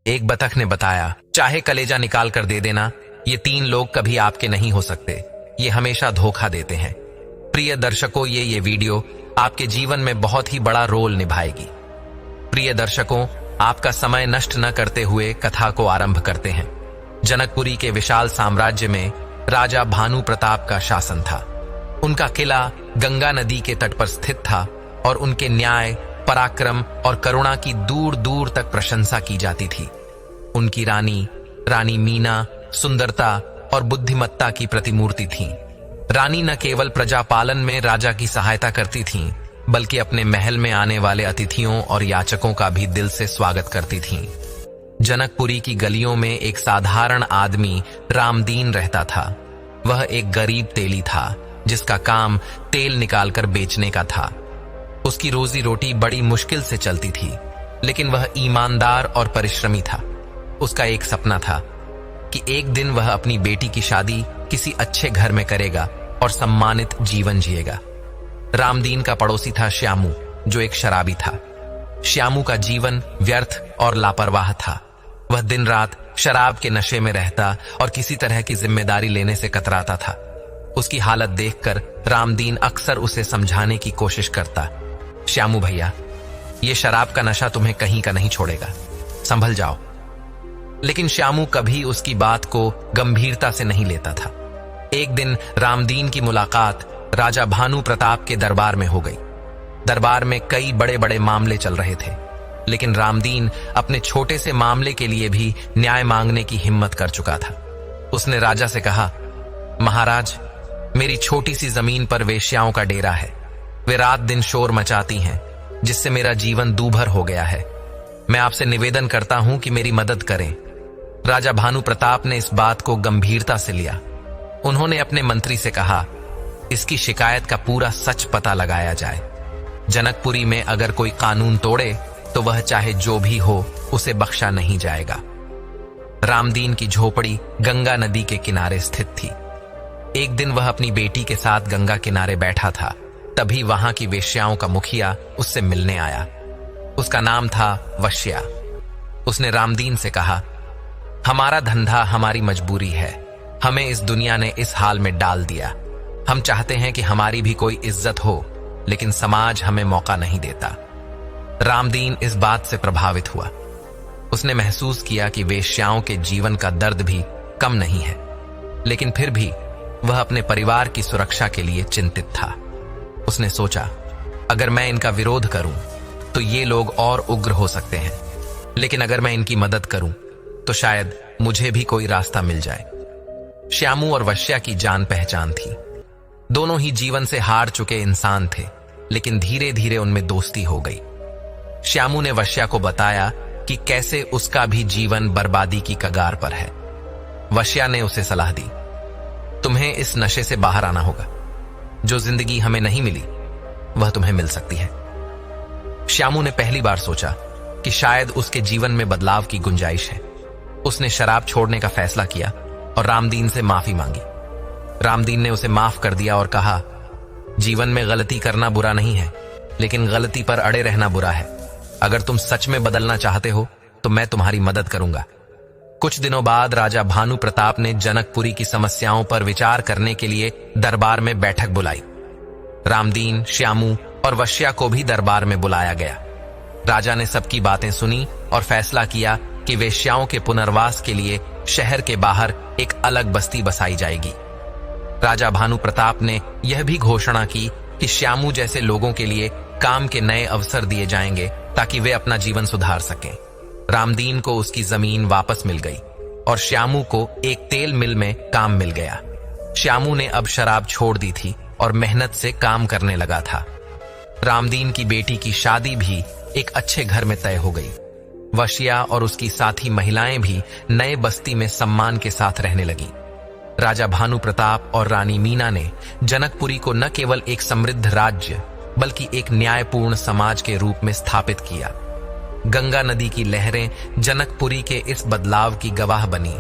एक बतख ने बताया, चाहे कलेजा निकाल कर दे देना, ये 3 लोग कभी आपके नहीं हो सकते। ये हमेशा धोखा देते हैं। प्रिय दर्शकों, ये वीडियो आपके जीवन में बहुत ही बड़ा रोल निभाएगी। प्रिय दर्शकों, आपका समय नष्ट न करते हुए कथा को आरंभ करते हैं। जनकपुरी के विशाल साम्राज्य में राजा भानु प्रताप का शासन था। उनका किला गंगा नदी के तट पर स्थित था और उनके न्याय, पराक्रम और करुणा की दूर दूर तक प्रशंसा की जाती थी। उनकी रानी मीना सुंदरता और बुद्धिमत्ता की प्रतिमूर्ति थी। रानी न केवल प्रजापालन में राजा की सहायता करती थीं, बल्कि अपने महल में आने वाले अतिथियों और याचकों का भी दिल से स्वागत करती थीं। जनकपुरी की गलियों में एक साधारण आदमी रामदीन रहता था। वह एक गरीब तेली था जिसका काम तेल निकालकर बेचने का था। उसकी रोजी रोटी बड़ी मुश्किल से चलती थी, लेकिन वह ईमानदार और परिश्रमी था। उसका एक सपना था कि एक दिन वह अपनी बेटी की शादी किसी अच्छे घर में करेगा और सम्मानित जीवन जिएगा। रामदीन का पड़ोसी था श्यामू, जो एक शराबी था। श्यामू का जीवन व्यर्थ और लापरवाह था। वह दिन रात शराब के नशे में रहता और किसी तरह की जिम्मेदारी लेने से कतराता था। उसकी हालत देखकर रामदीन अक्सर उसे समझाने की कोशिश करता। श्यामू भैया, ये शराब का नशा तुम्हें कहीं का नहीं छोड़ेगा, संभल जाओ। लेकिन श्यामू कभी उसकी बात को गंभीरता से नहीं लेता था। एक दिन रामदीन की मुलाकात राजा भानु प्रताप के दरबार में हो गई। दरबार में कई बड़े बड़े मामले चल रहे थे, लेकिन रामदीन अपने छोटे से मामले के लिए भी न्याय मांगने की हिम्मत कर चुका था। उसने राजा से कहा, महाराज, मेरी छोटी सी जमीन पर वेश्याओं का डेरा है। वे रात दिन शोर मचाती हैं, जिससे मेरा जीवन दूभर हो गया है। मैं आपसे निवेदन करता हूं कि मेरी मदद करें। राजा भानु प्रताप ने इस बात को गंभीरता से लिया। उन्होंने अपने मंत्री से कहा, इसकी शिकायत का पूरा सच पता लगाया जाए। जनकपुरी में अगर कोई कानून तोड़े तो वह चाहे जो भी हो, उसे बख्शा नहीं जाएगा। रामदीन की झोपड़ी गंगा नदी के किनारे स्थित थी। एक दिन वह अपनी बेटी के साथ गंगा किनारे बैठा था। तभी वहां की वेश्याओं का मुखिया उससे मिलने आया। उसका नाम था वश्या। उसने रामदीन से कहा, हमारा धंधा हमारी मजबूरी है। हमें इस दुनिया ने इस हाल में डाल दिया। हम चाहते हैं कि हमारी भी कोई इज्जत हो, लेकिन समाज हमें मौका नहीं देता। रामदीन इस बात से प्रभावित हुआ। उसने महसूस किया कि वेश्याओं के जीवन का दर्द भी कम नहीं है, लेकिन फिर भी वह अपने परिवार की सुरक्षा के लिए चिंतित था। उसने सोचा, अगर मैं इनका विरोध करूं तो ये लोग और उग्र हो सकते हैं, लेकिन अगर मैं इनकी मदद करूं तो शायद मुझे भी कोई रास्ता मिल जाए। श्यामू और वश्या की जान पहचान थी। दोनों ही जीवन से हार चुके इंसान थे, लेकिन धीरे धीरे उनमें दोस्ती हो गई। श्यामू ने वश्या को बताया कि कैसे उसका भी जीवन बर्बादी की कगार पर है। वश्या ने उसे सलाह दी, तुम्हें इस नशे से बाहर आना होगा। जो जिंदगी हमें नहीं मिली, वह तुम्हें मिल सकती है। श्यामू ने पहली बार सोचा कि शायद उसके जीवन में बदलाव की गुंजाइश है। उसने शराब छोड़ने का फैसला किया और रामदीन से माफी मांगी। रामदीन ने उसे माफ कर दिया और कहा, जीवन में गलती करना बुरा नहीं है, लेकिन गलती पर अड़े रहना बुरा है। अगर तुम सच में बदलना चाहते हो तो मैं तुम्हारी मदद करूंगा। कुछ दिनों बाद राजा भानु प्रताप ने जनकपुरी की समस्याओं पर विचार करने के लिए दरबार में बैठक बुलाई। रामदीन, श्यामू और वश्या को भी दरबार में बुलाया गया। राजा ने सबकी बातें सुनी और फैसला किया कि वेश्याओं के पुनर्वास के लिए शहर के बाहर एक अलग बस्ती बसाई जाएगी। राजा भानु प्रताप ने यह भी घोषणा की कि श्यामू जैसे लोगों के लिए काम के नए अवसर दिए जाएंगे ताकि वे अपना जीवन सुधार सकें। रामदीन को उसकी जमीन वापस मिल गई और श्यामू को एक तेल मिल में काम मिल गया। श्यामू ने अब शराब छोड़ दी थी और मेहनत से काम करने लगा था। रामदीन की बेटी की शादी भी एक अच्छे घर में तय हो गई। वश्या और उसकी साथी महिलाएं भी नए बस्ती में सम्मान के साथ रहने लगी। राजा भानु प्रताप और रानी मीना ने जनकपुरी को न केवल एक समृद्ध राज्य बल्कि एक न्यायपूर्ण समाज के रूप में स्थापित किया। गंगा नदी की लहरें जनकपुरी के इस बदलाव की गवाह बनी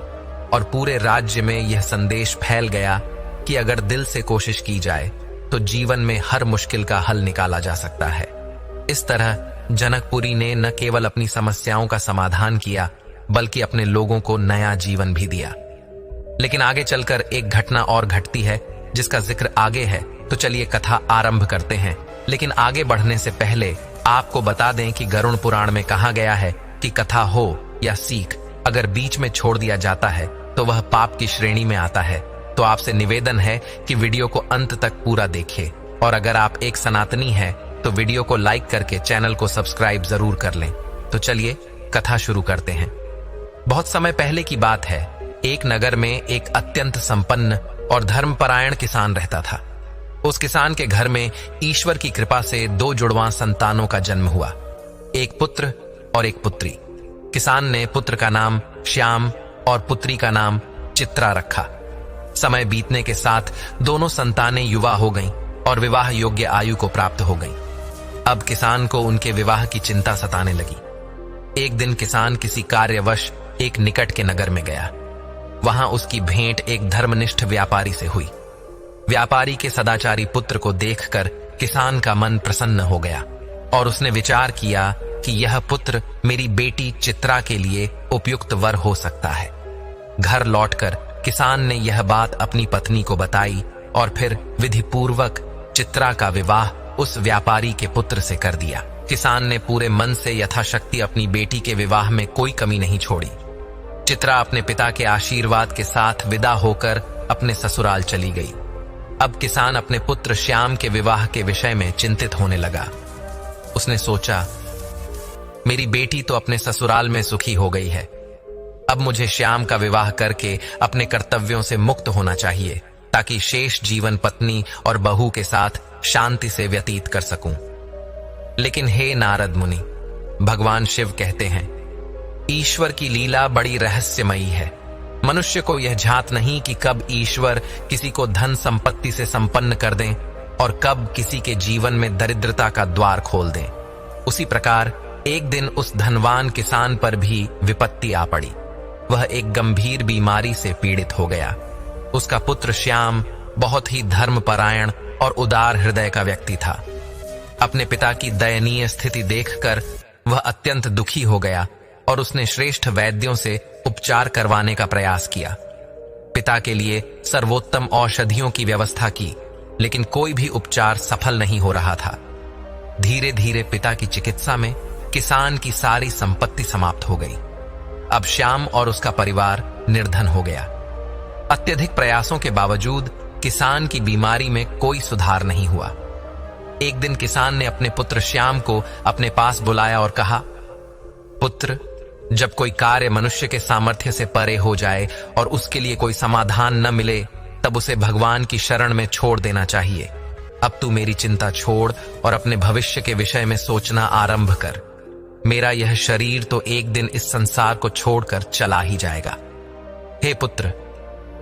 और पूरे राज्य में यह संदेश फैल गया कि अगर दिल से कोशिश की जाए तो जीवन में हर मुश्किल का हल निकाला जा सकता है। इस तरह जनकपुरी ने न केवल अपनी समस्याओं का समाधान किया, बल्कि अपने लोगों को नया जीवन भी दिया। लेकिन आगे चलकर एक घटना और घटती है जिसका जिक्र आगे है, तो चलिए कथा आरंभ करते हैं। लेकिन आगे बढ़ने से पहले आपको बता दें कि गरुड़ पुराण में कहा गया है कि कथा हो या सीख अगर बीच में छोड़ दिया जाता है तो वह पाप की श्रेणी में आता है। तो आपसे निवेदन है कि वीडियो को अंत तक पूरा देखिए, और अगर आप एक सनातनी हैं तो वीडियो को लाइक करके चैनल को सब्सक्राइब जरूर कर लें। तो चलिए कथा शुरू करते हैं। बहुत समय पहले की बात है। एक नगर में एक अत्यंत संपन्न और धर्मपरायण किसान रहता था। उस किसान के घर में ईश्वर की कृपा से 2 जुड़वां संतानों का जन्म हुआ, एक पुत्र और एक पुत्री। किसान ने पुत्र का नाम श्याम और पुत्री का नाम चित्रा रखा। समय बीतने के साथ दोनों संतानें युवा हो गईं और विवाह योग्य आयु को प्राप्त हो गईं। अब किसान को उनके विवाह की चिंता सताने लगी। एक दिन किसान किसी कार्यवश एक निकट के नगर में गया। वहां उसकी भेंट एक धर्मनिष्ठ व्यापारी से हुई। व्यापारी के सदाचारी पुत्र को देखकर किसान का मन प्रसन्न हो गया और उसने विचार किया कि यह पुत्र मेरी बेटी चित्रा के लिए उपयुक्त वर हो सकता है। घर लौटकर किसान ने यह बात अपनी पत्नी को बताई और फिर विधिपूर्वक चित्रा का विवाह उस व्यापारी के पुत्र से कर दिया। किसान ने पूरे मन से यथाशक्ति अपनी बेटी के विवाह में कोई कमी नहीं छोड़ी। चित्रा अपने पिता के आशीर्वाद के साथ विदा होकर अपने ससुराल चली गई। अब किसान अपने पुत्र श्याम के विवाह के विषय में चिंतित होने लगा। उसने सोचा, मेरी बेटी तो अपने ससुराल में सुखी हो गई है, अब मुझे श्याम का विवाह करके अपने कर्तव्यों से मुक्त होना चाहिए ताकि शेष जीवन पत्नी और बहू के साथ शांति से व्यतीत कर सकूं। लेकिन हे नारद मुनि, भगवान शिव कहते हैं, ईश्वर की लीला बड़ी रहस्यमयी है। मनुष्य को यह झात नहीं कि कब ईश्वर किसी को धन संपत्ति से संपन्न कर दें और कब किसी के जीवन में दरिद्रता का द्वार खोल दें। उसी प्रकार एक दिन उस धनवान किसान पर भी विपत्ति आ पड़ी। वह एक गंभीर बीमारी से पीड़ित हो गया। उसका पुत्र श्याम बहुत ही धर्मपरायण और उदार हृदय का व्यक्ति था। अपने पिता की दयनीय स्थिति देखकर वह अत्यंत दुखी हो गया और उसने श्रेष्ठ वैद्यों से उपचार करवाने का प्रयास किया। पिता के लिए सर्वोत्तम औषधियों की व्यवस्था की, लेकिन कोई भी उपचार सफल नहीं हो रहा था। धीरे धीरे पिता की चिकित्सा में किसान की सारी संपत्ति समाप्त हो गई। अब श्याम और उसका परिवार निर्धन हो गया। अत्यधिक प्रयासों के बावजूद किसान की बीमारी में कोई सुधार नहीं हुआ। एक दिन किसान ने अपने पुत्र श्याम को अपने पास बुलाया और कहा, पुत्र, जब कोई कार्य मनुष्य के सामर्थ्य से परे हो जाए और उसके लिए कोई समाधान न मिले, तब उसे भगवान की शरण में छोड़ देना चाहिए। अब तू मेरी चिंता छोड़ और अपने भविष्य के विषय में सोचना आरंभ कर। मेरा यह शरीर तो एक दिन इस संसार को छोड़कर चला ही जाएगा। हे पुत्र,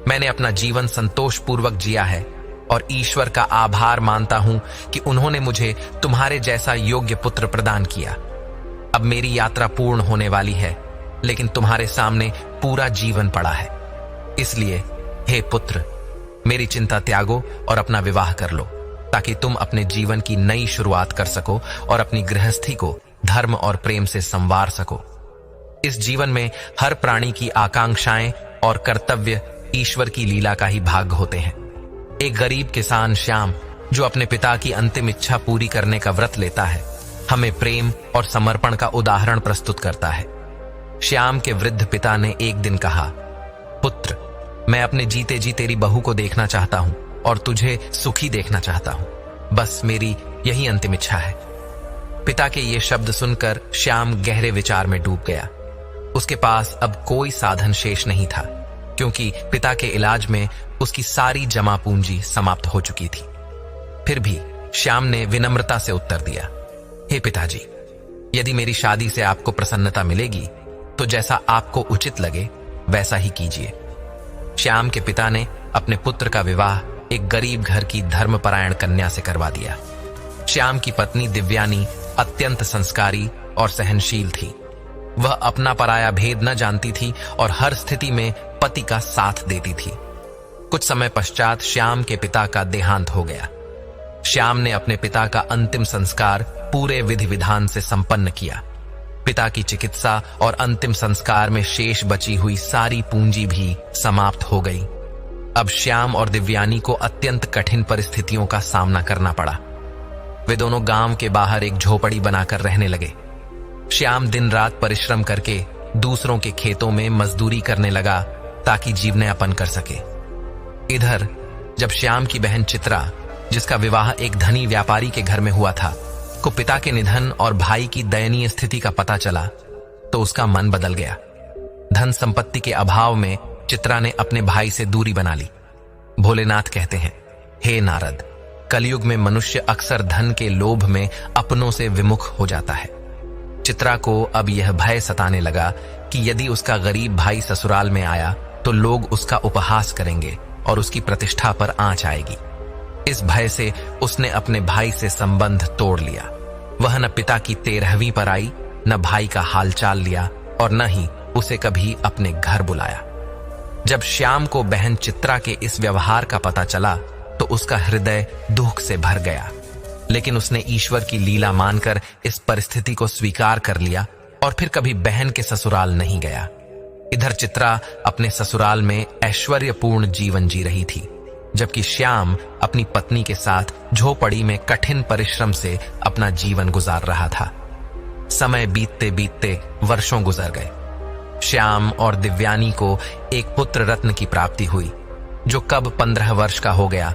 मैंने अपना जीवन संतोषपूर्वक जिया है और ईश्वर का आभार मानता हूं कि उन्होंने मुझे तुम्हारे जैसा योग्य पुत्र प्रदान किया। अब मेरी यात्रा पूर्ण होने वाली है, लेकिन तुम्हारे सामने पूरा जीवन पड़ा है। इसलिए हे पुत्र, मेरी चिंता त्यागो और अपना विवाह कर लो, ताकि तुम अपने जीवन की नई शुरुआत कर सको और अपनी गृहस्थी को धर्म और प्रेम से संवार सको। इस जीवन में हर प्राणी की आकांक्षाएं और कर्तव्य ईश्वर की लीला का ही भाग होते हैं। एक गरीब किसान श्याम, जो अपने पिता की अंतिम इच्छा पूरी करने का व्रत लेता है, हमें प्रेम और समर्पण का उदाहरण प्रस्तुत करता है। श्याम के वृद्ध पिता ने एक दिन कहा, पुत्र, मैं अपने जीते जी तेरी बहू को देखना चाहता हूं और तुझे सुखी देखना चाहता हूं। बस मेरी यही अंतिम इच्छा है। पिता के ये शब्द सुनकर श्याम गहरे विचार में डूब गया। उसके पास अब कोई साधन शेष नहीं था, क्योंकि पिता के इलाज में उसकी सारी जमा पूंजी समाप्त हो चुकी थी। फिर भी श्याम ने विनम्रता से उत्तर दिया, हे पिताजी, यदि मेरी शादी से आपको प्रसन्नता मिलेगी तो जैसा आपको उचित लगे वैसा ही कीजिए। श्याम के पिता ने अपने पुत्र का विवाह एक गरीब घर की धर्मपरायण कन्या से करवा दिया। श्याम की पत्नी दिव्यानी अत्यंत संस्कारी और सहनशील थी। वह अपना पराया भेद न जानती थी और हर स्थिति में पति का साथ देती थी। कुछ समय पश्चात श्याम के पिता का देहांत हो गया। श्याम ने अपने पिता का अंतिम संस्कार पूरे विधि विधान से संपन्न किया। पिता की चिकित्सा और अंतिम संस्कार में शेष बची हुई सारी पूंजी भी समाप्त हो गई। अब श्याम और दिव्यानी को अत्यंत कठिन परिस्थितियों का सामना करना पड़ा। वे दोनों गांव के बाहर एक झोपड़ी बनाकर रहने लगे। श्याम दिन रात परिश्रम करके दूसरों के खेतों में मजदूरी करने लगा ताकि जीवनयापन कर सके। इधर जब श्याम की बहन चित्रा, जिसका विवाह एक धनी व्यापारी के घर में हुआ था, को पिता के निधन और भाई की दयनीय स्थिति का पता चला तो उसका मन बदल गया। धन संपत्ति के अभाव में चित्रा ने अपने भाई से दूरी बना ली। भोलेनाथ कहते हैं, हे नारद, कलयुग में मनुष्य अक्सर धन के लोभ में अपनों से विमुख हो जाता है। चित्रा को अब यह भय सताने लगा कि यदि उसका गरीब भाई ससुराल में आया तो लोग उसका उपहास करेंगे और उसकी प्रतिष्ठा पर आंच आएगी। इस भय से उसने अपने भाई से संबंध तोड़ लिया। वह न पिता की 13वीं पर आई, न भाई का हालचाल लिया और न ही उसे कभी अपने घर बुलाया। जब श्याम को बहन चित्रा के इस व्यवहार का पता चला तो उसका हृदय दुख से भर गया, लेकिन उसने ईश्वर की लीला मानकर इस परिस्थिति को स्वीकार कर लिया और फिर कभी बहन के ससुराल नहीं गया। इधर चित्रा अपने ससुराल में ऐश्वर्यपूर्ण जीवन जी रही थी, जबकि श्याम अपनी पत्नी के साथ झोपड़ी में कठिन परिश्रम से अपना जीवन गुजार रहा था। समय बीतते बीतते वर्षों गुजर गए। श्याम और दिव्यानी को एक पुत्र रत्न की प्राप्ति हुई, जो कब 15 वर्ष का हो गया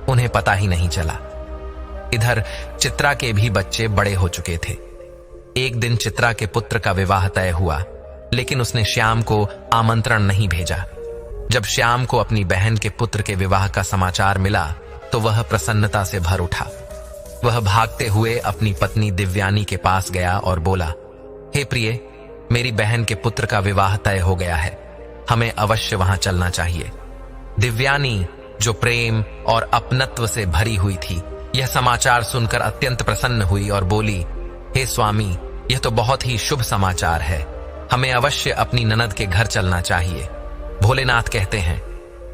उन्हें पता ही नहीं चला। इधर चित्रा के भी बच्चे बड़े हो चुके थे। एक दिन चित्रा के पुत्र का विवाह तय हुआ, लेकिन उसने श्याम को आमंत्रण नहीं भेजा। जब श्याम को अपनी बहन के पुत्र के विवाह का समाचार मिला तो वह प्रसन्नता से भर उठा। वह भागते हुए अपनी पत्नी दिव्यानी के पास गया और बोला, हे प्रिय, मेरी बहन के पुत्र का विवाह तय हो गया है, हमें अवश्य वहां चलना चाहिए। दिव्यानी, जो प्रेम और अपनत्व से भरी हुई थी, यह समाचार सुनकर अत्यंत प्रसन्न हुई और बोली, हे स्वामी, यह तो बहुत ही शुभ समाचार है, हमें अवश्य अपनी ननद के घर चलना चाहिए। भोलेनाथ कहते हैं,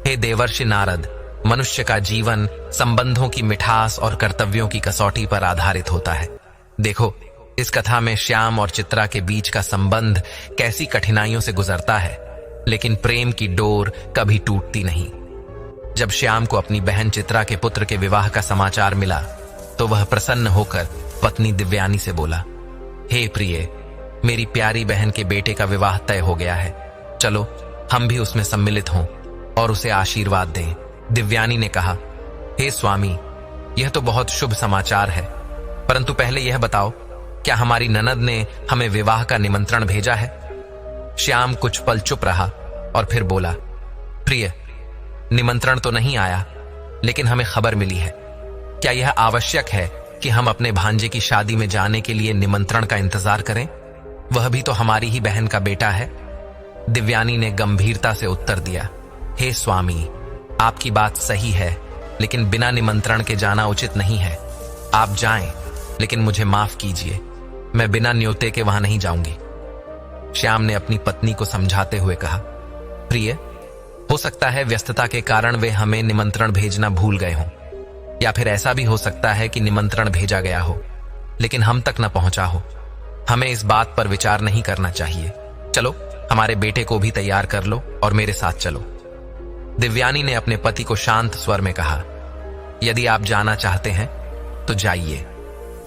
हे देवर्षि नारद, मनुष्य का जीवन संबंधों की मिठास और कर्तव्यों की कसौटी पर आधारित होता है। देखो, इस कथा में श्याम और चित्रा के बीच का संबंध कैसी कठिनाइयों से गुजरता है, लेकिन प्रेम की डोर कभी टूटती नहीं। जब श्याम को अपनी बहन चित्रा के पुत्र के विवाह का समाचार मिला तो वह प्रसन्न होकर पत्नी दिव्यानी से बोला, हे प्रिय, मेरी प्यारी बहन के बेटे का विवाह तय हो गया है, चलो हम भी उसमें सम्मिलित हों और उसे आशीर्वाद दें। दिव्यानी ने कहा, हे स्वामी, यह तो बहुत शुभ समाचार है, परंतु पहले यह बताओ, क्या हमारी ननद ने हमें विवाह का निमंत्रण भेजा है? श्याम कुछ पल चुप रहा और फिर बोला, प्रिय, निमंत्रण तो नहीं आया, लेकिन हमें खबर मिली है। क्या यह आवश्यक है कि हम अपने भांजे की शादी में जाने के लिए निमंत्रण का इंतजार करें? वह भी तो हमारी ही बहन का बेटा है। दिव्यानी ने गंभीरता से उत्तर दिया, हे स्वामी, आपकी बात सही है, लेकिन बिना निमंत्रण के जाना उचित नहीं है। आप जाएं, लेकिन मुझे माफ कीजिए, मैं बिना न्योते के वहां नहीं जाऊंगी। श्याम ने अपनी पत्नी को समझाते हुए कहा, प्रिय, हो सकता है व्यस्तता के कारण वे हमें निमंत्रण भेजना भूल गए हों, या फिर ऐसा भी हो सकता है कि निमंत्रण भेजा गया हो लेकिन हम तक न पहुंचा हो। हमें इस बात पर विचार नहीं करना चाहिए। चलो, हमारे बेटे को भी तैयार कर लो और मेरे साथ चलो। दिव्यानी ने अपने पति को शांत स्वर में कहा, यदि आप जाना चाहते हैं तो जाइए,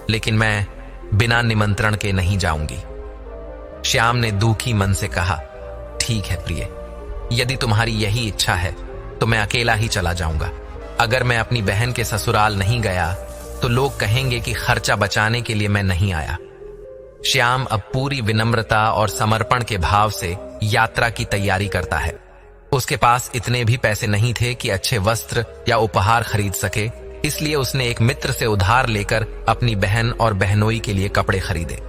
लेकिन मैं बिना निमंत्रण के नहीं जाऊंगी। श्याम ने दुखी मन से कहा, ठीक है प्रिय, यदि तुम्हारी यही इच्छा है तो मैं अकेला ही चला जाऊंगा। अगर मैं अपनी बहन के ससुराल नहीं गया तो लोग कहेंगे कि खर्चा बचाने के लिए मैं नहीं आया। श्याम अब पूरी विनम्रता और समर्पण के भाव से यात्रा की तैयारी करता है। उसके पास इतने भी पैसे नहीं थे कि अच्छे वस्त्र या उपहार खरीद सके, इसलिए उसने एक मित्र से उधार लेकर अपनी बहन और बहनोई के लिए कपड़े खरीदे।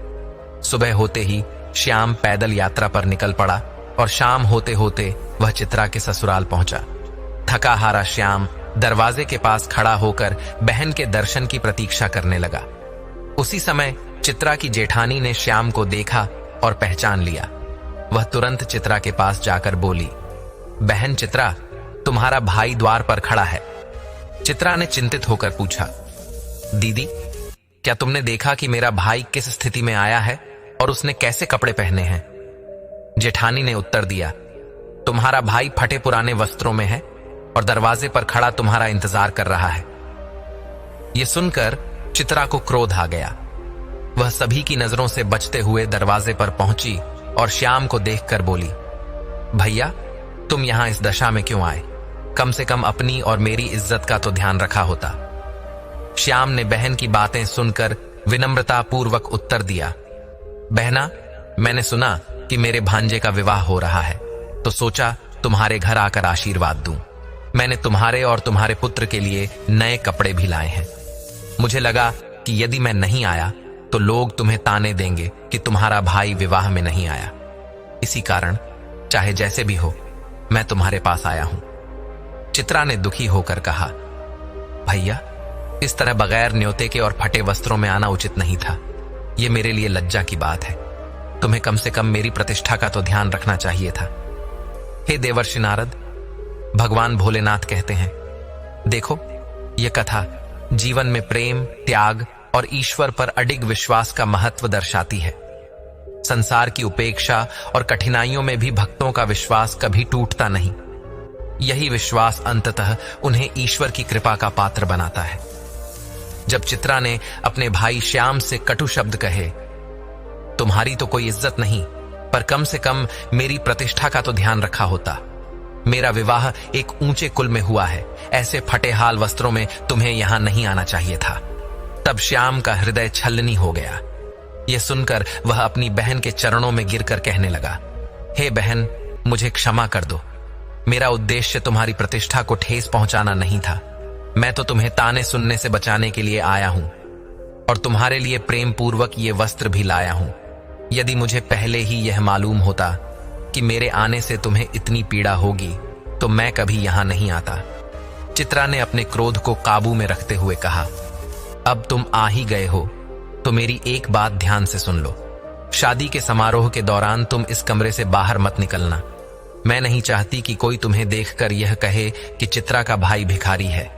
सुबह होते ही श्याम पैदल यात्रा पर निकल पड़ा और शाम होते होते वह चित्रा के ससुराल पहुंचा। थका हारा श्याम दरवाजे के पास खड़ा होकर बहन के दर्शन की प्रतीक्षा करने लगा। उसी समय चित्रा की जेठानी ने श्याम को देखा और पहचान लिया। वह तुरंत चित्रा के पास जाकर बोली, बहन चित्रा, तुम्हारा भाई द्वार पर खड़ा है। चित्रा ने चिंतित होकर पूछा, दीदी, क्या तुमने देखा कि मेरा भाई किस स्थिति में आया है? और उसने कैसे कपड़े पहने हैं? जेठानी ने उत्तर दिया, तुम्हारा भाई फटे पुराने वस्त्रों में है और दरवाजे पर खड़ा तुम्हारा इंतजार कर रहा है। यह सुनकर चित्रा को क्रोध आ गया। वह सभी की नजरों से बचते हुए दरवाजे पर पहुंची और श्याम को देखकर बोली, भैया तुम यहां इस दशा में क्यों आए? कम से कम अपनी और मेरी इज्जत का तो ध्यान रखा होता। श्याम ने बहन की बातें सुनकर विनम्रता पूर्वक उत्तर दिया, बहना, मैंने सुना कि मेरे भांजे का विवाह हो रहा है, तो सोचा तुम्हारे घर आकर आशीर्वाद दूं। मैंने तुम्हारे और तुम्हारे पुत्र के लिए नए कपड़े भी लाए हैं। मुझे लगा कि यदि मैं नहीं आया तो लोग तुम्हें ताने देंगे कि तुम्हारा भाई विवाह में नहीं आया। इसी कारण चाहे जैसे भी हो मैं तुम्हारे पास आया हूं। चित्रा ने दुखी होकर कहा, भैया इस तरह बगैर न्योते के और फटे वस्त्रों में आना उचित नहीं था। यह मेरे लिए लज्जा की बात है। तुम्हें कम से कम मेरी प्रतिष्ठा का तो ध्यान रखना चाहिए था। हे देवर्षि नारद, भगवान भोलेनाथ कहते हैं, देखो यह कथा जीवन में प्रेम, त्याग और ईश्वर पर अडिग विश्वास का महत्व दर्शाती है। संसार की उपेक्षा और कठिनाइयों में भी भक्तों का विश्वास कभी टूटता नहीं। यही विश्वास अंततः उन्हें ईश्वर की कृपा का पात्र बनाता है। जब चित्रा ने अपने भाई श्याम से कटु शब्द कहे, तुम्हारी तो कोई इज्जत नहीं, पर कम से कम मेरी प्रतिष्ठा का तो ध्यान रखा होता। मेरा विवाह एक ऊंचे कुल में हुआ है, ऐसे फटे हाल वस्त्रों में तुम्हें यहां नहीं आना चाहिए था। तब श्याम का हृदय छलनी हो गया। यह सुनकर वह अपनी बहन के चरणों में गिरकर कहने लगा, हे बहन, मुझे क्षमा कर दो। मेरा उद्देश्य तुम्हारी प्रतिष्ठा को ठेस पहुंचाना नहीं था। मैं तो तुम्हें ताने सुनने से बचाने के लिए आया हूं और तुम्हारे लिए प्रेम पूर्वक ये वस्त्र भी लाया हूं। यदि मुझे पहले ही यह मालूम होता कि मेरे आने से तुम्हें इतनी पीड़ा होगी तो मैं कभी यहां नहीं आता। चित्रा ने अपने क्रोध को काबू में रखते हुए कहा, अब तुम आ ही गए हो तो मेरी एक बात ध्यान से सुन लो। शादी के समारोह के दौरान तुम इस कमरे से बाहर मत निकलना। मैं नहीं चाहती कि कोई तुम्हें देखकर यह कहे कि चित्रा का भाई भिखारी है।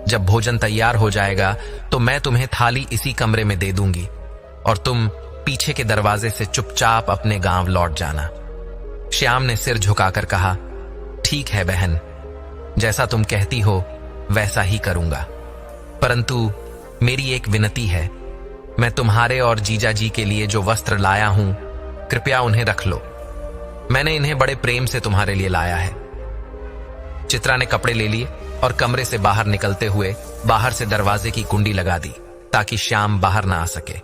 जब भोजन तैयार हो जाएगा तो मैं तुम्हें थाली इसी कमरे में दे दूंगी और तुम पीछे के दरवाजे से चुपचाप अपने गांव लौट जाना। श्याम ने सिर झुकाकर कहा, ठीक है बहन, जैसा तुम कहती हो वैसा ही करूंगा, परंतु मेरी एक विनती है। मैं तुम्हारे और जीजा जी के लिए जो वस्त्र लाया हूं, कृपया उन्हें रख लो। मैंने इन्हें बड़े प्रेम से तुम्हारे लिए लाया है। चित्रा ने कपड़े ले लिए और कमरे से बाहर निकलते हुए बाहर से दरवाजे की कुंडी लगा दी ताकि श्याम बाहर ना आ सके।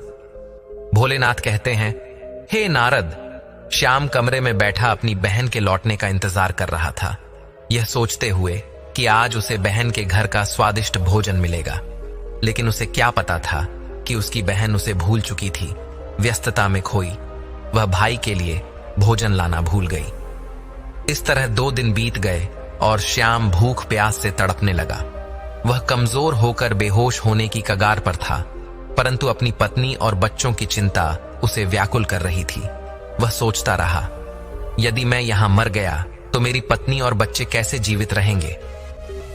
भोलेनाथ कहते हैं, हे नारद, श्याम कमरे में बैठा अपनी बहन के लौटने का इंतजार कर रहा था, यह सोचते हुए कि आज उसे बहन के घर का स्वादिष्ट भोजन मिलेगा। लेकिन उसे क्या पता था कि उसकी बहन उसे भूल चुकी थी। व्यस्तता में खोई वह भाई के लिए भोजन लाना भूल गई। इस तरह 2 दिन बीत गए और श्याम भूख प्यास से तड़पने लगा। वह कमजोर होकर बेहोश होने की कगार पर था, परंतु अपनी पत्नी और बच्चों की चिंता उसे व्याकुल कर रही थी। वह सोचता रहा, यदि मैं यहां मर गया तो मेरी पत्नी और बच्चे कैसे जीवित रहेंगे।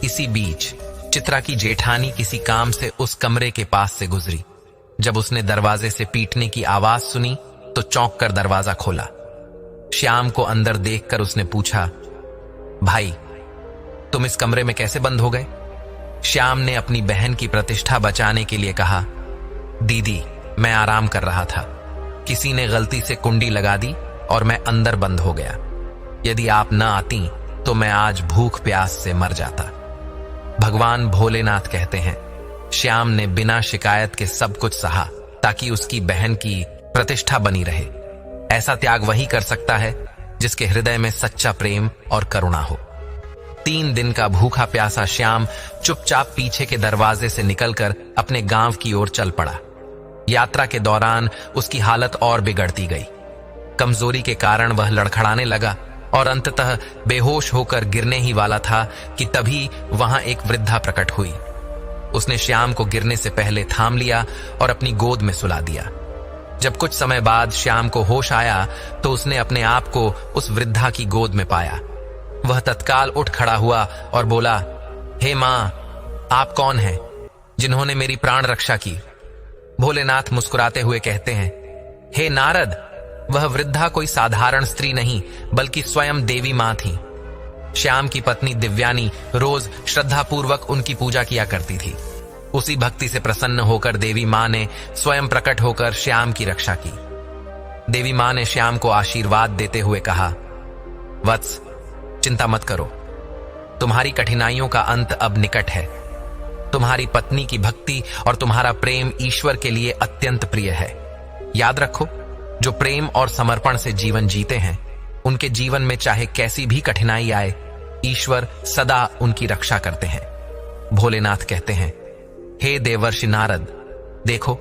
इसी बीच चित्रा की जेठानी किसी काम से उस कमरे के पास से गुजरी। जब उसने दरवाजे से पीटने की आवाज सुनी तो चौंक कर दरवाजा खोला। श्याम को अंदर देखकर उसने पूछा, भाई तुम इस कमरे में कैसे बंद हो गए? श्याम ने अपनी बहन की प्रतिष्ठा बचाने के लिए कहा, दीदी मैं आराम कर रहा था, किसी ने गलती से कुंडी लगा दी और मैं अंदर बंद हो गया। यदि आप न आती तो मैं आज भूख प्यास से मर जाता। भगवान भोलेनाथ कहते हैं, श्याम ने बिना शिकायत के सब कुछ सहा ताकि उसकी बहन की प्रतिष्ठा बनी रहे। ऐसा त्याग वही कर सकता है जिसके हृदय में सच्चा प्रेम और करुणा हो। 3 दिन का भूखा प्यासा श्याम चुपचाप पीछे के दरवाजे से निकलकर अपने गांव की ओर चल पड़ा। यात्रा के दौरान उसकी हालत और बिगड़ती गई। कमजोरी के कारण वह लड़खड़ाने लगा और अंततः बेहोश होकर गिरने ही वाला था कि तभी वहां एक वृद्धा प्रकट हुई। उसने श्याम को गिरने से पहले थाम लिया और अपनी गोद में सुला दिया। जब कुछ समय बाद श्याम को होश आया तो उसने अपने आप को उस वृद्धा की गोद में पाया। वह तत्काल उठ खड़ा हुआ और बोला, हे मां, आप कौन हैं जिन्होंने मेरी प्राण रक्षा की? भोलेनाथ मुस्कुराते हुए कहते हैं, हे नारद, वह वृद्धा कोई साधारण स्त्री नहीं बल्कि स्वयं देवी मां थी। श्याम की पत्नी दिव्यानी रोज श्रद्धापूर्वक उनकी पूजा किया करती थी। उसी भक्ति से प्रसन्न होकर देवी मां ने स्वयं प्रकट होकर श्याम की रक्षा की। देवी मां ने श्याम को आशीर्वाद देते हुए कहा, वत्स, चिंता मत करो, तुम्हारी कठिनाइयों का अंत अब निकट है। तुम्हारी पत्नी की भक्ति और तुम्हारा प्रेम ईश्वर के लिए अत्यंत प्रिय है। याद रखो, जो प्रेम और समर्पण से जीवन जीते हैं, उनके जीवन में चाहे कैसी भी कठिनाई आए, ईश्वर सदा उनकी रक्षा करते हैं। भोलेनाथ कहते हैं, हे देवर्षि नारद, देखो,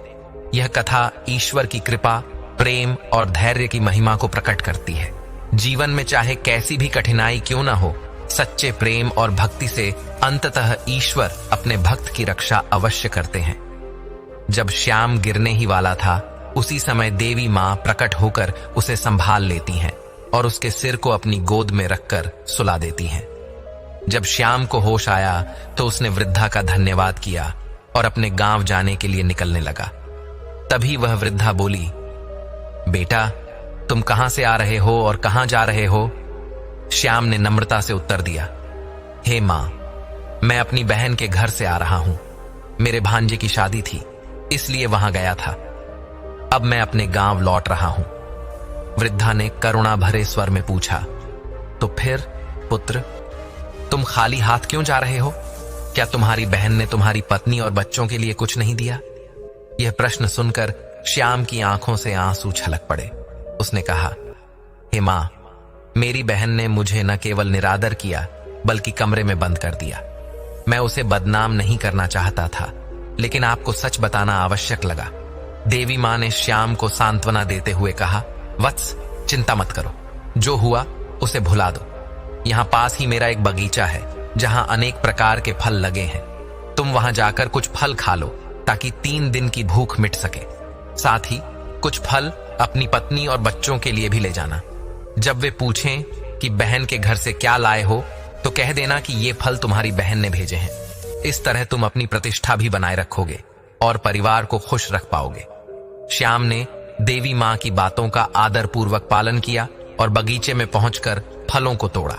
यह कथा ईश्वर की कृपा, प्रेम और धैर्य की महिमा को प्रकट करती है। जीवन में चाहे कैसी भी कठिनाई क्यों ना हो, सच्चे प्रेम और भक्ति से अंततः ईश्वर अपने भक्त की रक्षा अवश्य करते हैं। जब श्याम गिरने ही वाला था, उसी समय देवी मां प्रकट होकर उसे संभाल लेती हैं और उसके सिर को अपनी गोद में रखकर सुला देती हैं। जब श्याम को होश आया तो उसने वृद्धा का धन्यवाद किया और अपने गांव जाने के लिए निकलने लगा। तभी वह वृद्धा बोली, बेटा, तुम कहां से आ रहे हो और कहां जा रहे हो? श्याम ने नम्रता से उत्तर दिया, हे मां, मैं अपनी बहन के घर से आ रहा हूं। मेरे भांजे की शादी थी, इसलिए वहां गया था। अब मैं अपने गांव लौट रहा हूं। वृद्धा ने करुणा भरे स्वर में पूछा, तो फिर पुत्र, तुम खाली हाथ क्यों जा रहे हो? क्या तुम्हारी बहन ने तुम्हारी पत्नी और बच्चों के लिए कुछ नहीं दिया? यह प्रश्न सुनकर श्याम की आंखों से आंसू छलक पड़े। उसने कहा, हे मां, मेरी बहन ने मुझे न केवल निरादर किया बल्कि कमरे में बंद कर दिया। मैं उसे बदनाम नहीं करना चाहता था, लेकिन आपको सच बताना आवश्यक लगा। देवी मां ने श्याम को सांत्वना देते हुए कहा, वत्स, चिंता मत करो, जो हुआ उसे भुला दो। यहां पास ही मेरा एक बगीचा है जहां अनेक प्रकार के फल लगे हैं। तुम वहां जाकर कुछ फल खा लो ताकि 3 दिन की भूख मिट सके। साथ ही कुछ फल अपनी पत्नी और बच्चों के लिए भी ले जाना। जब वे पूछें कि बहन के घर से क्या लाए हो, तो कह देना कि ये फल तुम्हारी बहन ने भेजे हैं। इस तरह तुम अपनी प्रतिष्ठा भी बनाए रखोगे और परिवार को खुश रख पाओगे। श्याम ने देवी मां की बातों का आदर पूर्वक पालन किया और बगीचे में पहुंचकर फलों को तोड़ा।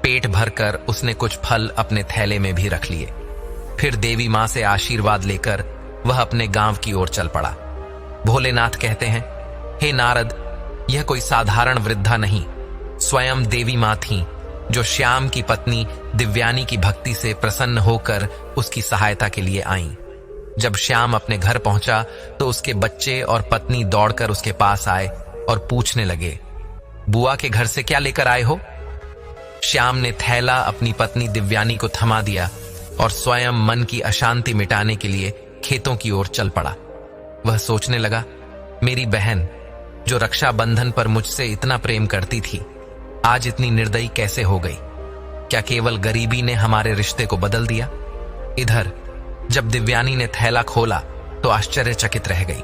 पेट भरकर उसने कुछ फल अपने थैले में भी रख लिए। फिर देवी मां से आशीर्वाद लेकर वह अपने गांव की ओर चल पड़ा। भोलेनाथ कहते हैं, हे नारद, यह कोई साधारण वृद्धा नहीं, स्वयं देवी मां थीं, जो श्याम की पत्नी दिव्यानी की भक्ति से प्रसन्न होकर उसकी सहायता के लिए आईं। जब श्याम अपने घर पहुंचा तो उसके बच्चे और पत्नी दौड़कर उसके पास आए और पूछने लगे, बुआ के घर से क्या लेकर आए हो? श्याम ने थैला अपनी पत्नी दिव्यानी को थमा दिया और स्वयं मन की अशांति मिटाने के लिए खेतों की ओर चल पड़ा। वह सोचने लगा, मेरी बहन जो रक्षा बंधन पर मुझसे इतना प्रेम करती थी, आज इतनी निर्दयी कैसे हो गई? क्या केवल गरीबी ने हमारे रिश्ते को बदल दिया? इधर जब दिव्यानी ने थैला खोला तो आश्चर्यचकित रह गई।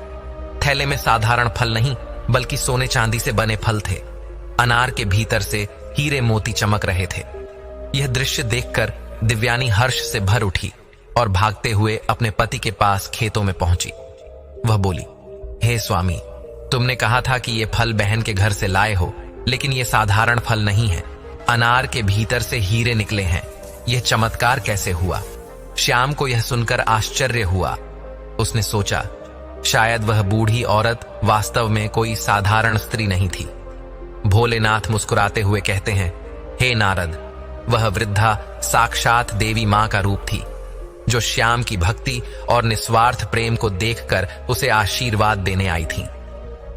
थैले में साधारण फल नहीं बल्कि सोने चांदी से बने फल थे। अनार के भीतर से हीरे मोती चमक रहे थे। यह दृश्य देखकर दिव्यानी हर्ष से भर उठी और भागते हुए अपने पति के पास खेतों में पहुंची। वह बोली, हे स्वामी, तुमने कहा था कि ये फल बहन के घर से लाए हो, लेकिन ये साधारण फल नहीं है। अनार के भीतर से हीरे निकले हैं। यह चमत्कार कैसे हुआ? श्याम को यह सुनकर आश्चर्य हुआ। उसने सोचा, शायद वह बूढ़ी औरत वास्तव में कोई साधारण स्त्री नहीं थी। भोलेनाथ मुस्कुराते हुए कहते हैं, हे नारद, वह वृद्धा साक्षात देवी मां का रूप थी, जो श्याम की भक्ति और निस्वार्थ प्रेम को देखकर उसे आशीर्वाद देने आई थी।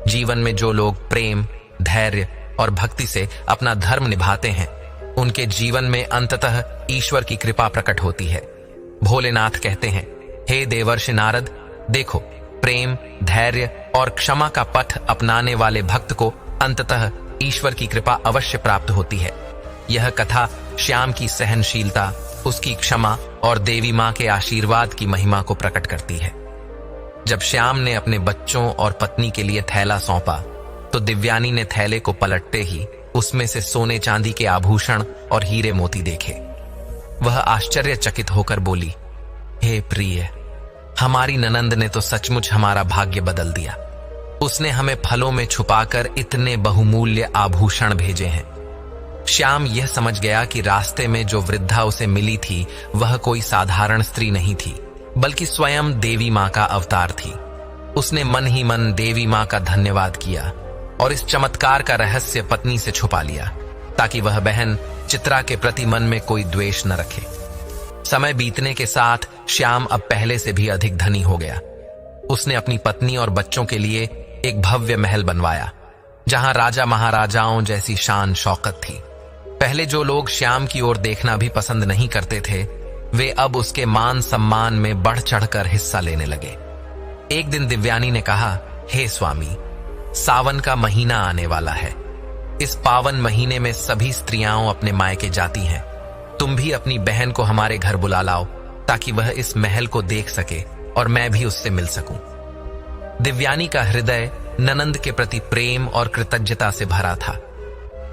जीवन में जो लोग प्रेम, धैर्य और भक्ति से अपना धर्म निभाते हैं, उनके जीवन में अंततः ईश्वर की कृपा प्रकट होती है। भोलेनाथ कहते हैं, हे देवर्षि नारद, देखो, प्रेम, धैर्य और क्षमा का पथ अपनाने वाले भक्त को अंततः ईश्वर की कृपा अवश्य प्राप्त होती है। यह कथा श्याम की सहनशीलता, उसकी क्षमा और देवी मां के आशीर्वाद की महिमा को प्रकट करती है। जब श्याम ने अपने बच्चों और पत्नी के लिए थैला सौंपा तो दिव्यानी ने थैले को पलटते ही उसमें से सोने चांदी के आभूषण और हीरे मोती देखे। वह आश्चर्यचकित होकर बोली, हे प्रिय, हमारी ननंद ने तो सचमुच हमारा भाग्य बदल दिया। उसने हमें फलों में छुपाकर इतने बहुमूल्य आभूषण भेजे हैं। श्याम यह समझ गया कि रास्ते में जो वृद्धा उसे मिली थी वह कोई साधारण स्त्री नहीं थी, बल्कि स्वयं देवी मां का अवतार थी। उसने मन ही मन देवी मां का धन्यवाद किया और इस चमत्कार का रहस्य पत्नी से छुपा लिया, ताकि वह बहन चित्रा के प्रति मन में कोई द्वेष न रखे। समय बीतने के साथ श्याम अब पहले से भी अधिक धनी हो गया। उसने अपनी पत्नी और बच्चों के लिए एक भव्य महल बनवाया, जहां राजा महाराजाओं जैसी शान शौकत थी। पहले जो लोग श्याम की ओर देखना भी पसंद नहीं करते थे, वे अब उसके मान सम्मान में बढ़ चढ़कर हिस्सा लेने लगे। एक दिन दिव्यानी ने कहा, हे स्वामी, सावन का महीना आने वाला है। इस पावन महीने में सभी स्त्रियां अपने मायके जाती हैं। तुम भी अपनी बहन को हमारे घर बुला लाओ, ताकि वह इस महल को देख सके और मैं भी उससे मिल सकूं। दिव्यानी का हृदय ननंद के प्रति प्रेम और कृतज्ञता से भरा था।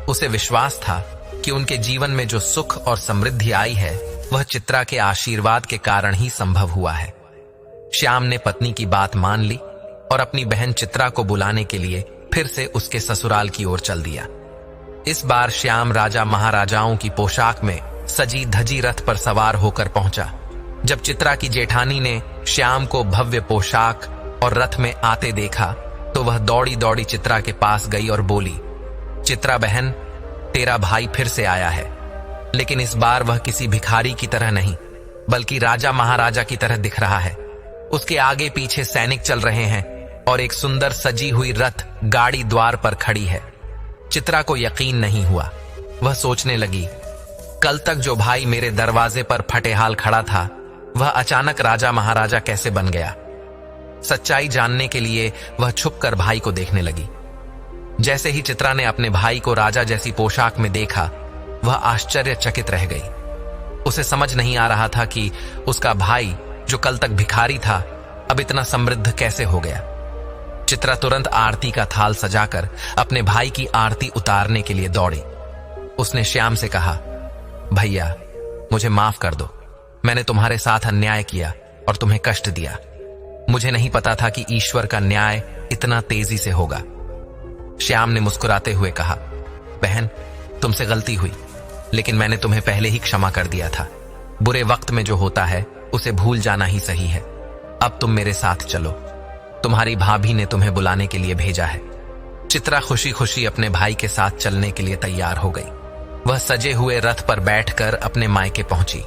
उसे विश्वास था कि उनके जीवन में जो सुख और समृद्धि आई है वह चित्रा के आशीर्वाद के कारण ही संभव हुआ है। श्याम ने पत्नी की बात मान ली और अपनी बहन चित्रा को बुलाने के लिए फिर से उसके ससुराल की ओर चल दिया। इस बार श्याम राजा महाराजाओं की पोशाक में सजी धजी रथ पर सवार होकर पहुंचा। जब चित्रा की जेठानी ने श्याम को भव्य पोशाक और रथ में आते देखा तो वह दौड़ी दौड़ी चित्रा के पास गई और बोली, चित्रा बहन, तेरा भाई फिर से आया है, लेकिन इस बार वह किसी भिखारी की तरह नहीं, बल्कि राजा महाराजा की तरह दिख रहा है। उसके आगे पीछे सैनिक चल रहे हैं और एक सुंदर सजी हुई रथ गाड़ी द्वार पर खड़ी है। चित्रा को यकीन नहीं हुआ। वह सोचने लगी, कल तक जो भाई मेरे दरवाजे पर फटेहाल खड़ा था वह अचानक राजा महाराजा कैसे बन गया। सच्चाई जानने के लिए वह छुपकर भाई को देखने लगी। जैसे ही चित्रा ने अपने भाई को राजा जैसी पोशाक में देखा, वह आश्चर्यचकित रह गई। उसे समझ नहीं आ रहा था कि उसका भाई जो कल तक भिखारी था अब इतना समृद्ध कैसे हो गया। चित्रा तुरंत आरती का थाल सजाकर अपने भाई की आरती उतारने के लिए दौड़ी। उसने श्याम से कहा, भैया, मुझे माफ कर दो। मैंने तुम्हारे साथ अन्याय किया और तुम्हें कष्ट दिया। मुझे नहीं पता था कि ईश्वर का न्याय इतना तेजी से होगा। श्याम ने मुस्कुराते हुए कहा, बहन, तुमसे गलती हुई, लेकिन मैंने तुम्हें पहले ही क्षमा कर दिया था। बुरे वक्त में जो होता है उसे भूल जाना ही सही है। अब तुम मेरे साथ चलो, तुम्हारी भाभी ने तुम्हें बुलाने के लिए भेजा है। चित्रा खुशी खुशी अपने भाई के साथ चलने के लिए तैयार हो गई। वह सजे हुए रथ पर बैठकर अपने मायके पहुंची।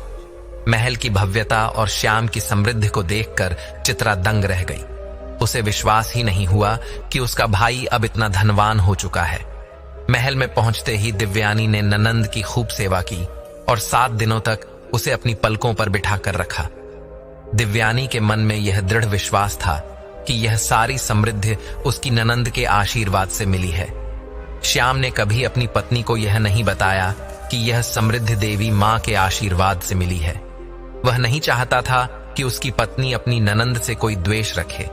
महल की भव्यता और श्याम की समृद्धि को देखकर चित्रा दंग रह गई। उसे विश्वास ही नहीं हुआ कि उसका भाई अब इतना धनवान हो चुका है। महल में पहुंचते ही दिव्यानी ने ननंद की खूब सेवा की और 7 दिनों तक उसे अपनी पलकों पर बिठाकर रखा। दिव्यानी के मन में यह दृढ़ विश्वास था कि यह सारी समृद्धि उसकी ननंद के आशीर्वाद से मिली है। श्याम ने कभी अपनी पत्नी को यह नहीं बताया कि यह समृद्धि देवी मां के आशीर्वाद से मिली है। वह नहीं चाहता था कि उसकी पत्नी अपनी ननंद से कोई द्वेष रखे।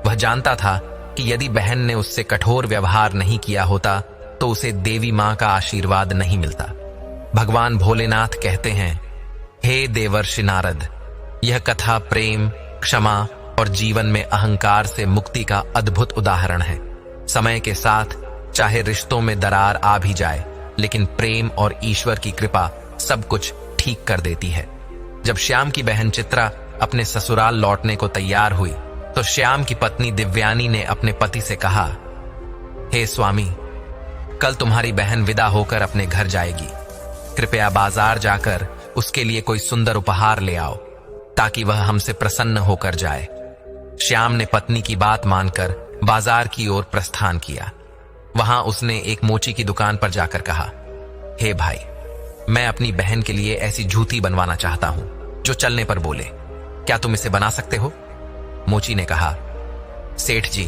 वह जानता था कि यदि बहन ने उससे कठोर व्यवहार नहीं किया होता तो उसे देवी मां का आशीर्वाद नहीं मिलता। भगवान भोलेनाथ कहते हैं, हे देवर्षि नारद, यह कथा प्रेम, क्षमा और जीवन में अहंकार से मुक्ति का अद्भुत उदाहरण है। समय के साथ चाहे रिश्तों में दरार आ भी जाए, लेकिन प्रेम और ईश्वर की कृपा सब कुछ ठीक कर देती है। जब श्याम की बहन चित्रा अपने ससुराल लौटने को तैयार हुई तो श्याम की पत्नी दिव्यानी ने अपने पति से कहा, हे स्वामी, कल तुम्हारी बहन विदा होकर अपने घर जाएगी। कृपया बाजार जाकर उसके लिए कोई सुंदर उपहार ले आओ, ताकि वह हमसे प्रसन्न होकर जाए। श्याम ने पत्नी की बात मानकर बाजार की ओर प्रस्थान किया। वहां उसने एक मोची की दुकान पर जाकर कहा, हे भाई, मैं अपनी बहन के लिए ऐसी जूती बनवाना चाहता हूं जो चलने पर बोले। क्या तुम इसे बना सकते हो? मोची ने कहा, सेठ जी,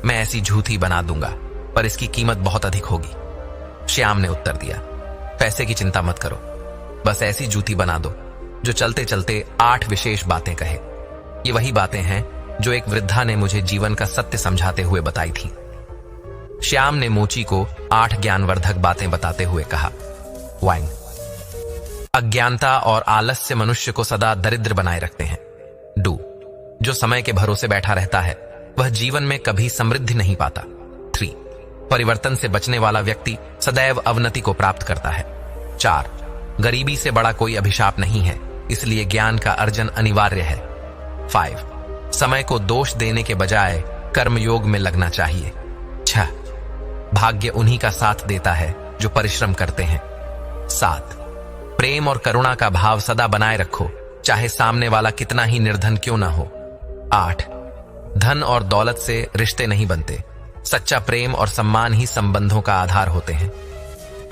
मैं ऐसी जूती बना दूंगा, पर इसकी कीमत बहुत अधिक होगी। श्याम ने उत्तर दिया, पैसे की चिंता मत करो, बस ऐसी जूती बना दो जो चलते चलते 8 विशेष बातें कहे। ये वही बातें हैं जो एक वृद्धा ने मुझे जीवन का सत्य समझाते हुए बताई थी। श्याम ने मोची को 8 ज्ञानवर्धक बातें बताते हुए कहा, 1. अज्ञानता और आलस्य मनुष्य को सदा दरिद्र बनाए रखते हैं। 2. जो समय के भरोसे बैठा रहता है वह जीवन में कभी समृद्धि नहीं पाता। 3. परिवर्तन से बचने वाला व्यक्ति सदैव अवनति को प्राप्त करता है। 4. गरीबी से बड़ा कोई अभिशाप नहीं है, इसलिए ज्ञान का अर्जन अनिवार्य है। 5. समय को दोष देने के बजाय कर्मयोग में लगना चाहिए। 6. भाग्य उन्हीं का साथ देता है जो परिश्रम करते हैं। 7. प्रेम और करुणा का भाव सदा बनाए रखो, चाहे सामने वाला कितना ही निर्धन क्यों ना हो। 8. धन और दौलत से रिश्ते नहीं बनते, सच्चा प्रेम और सम्मान ही संबंधों का आधार होते हैं।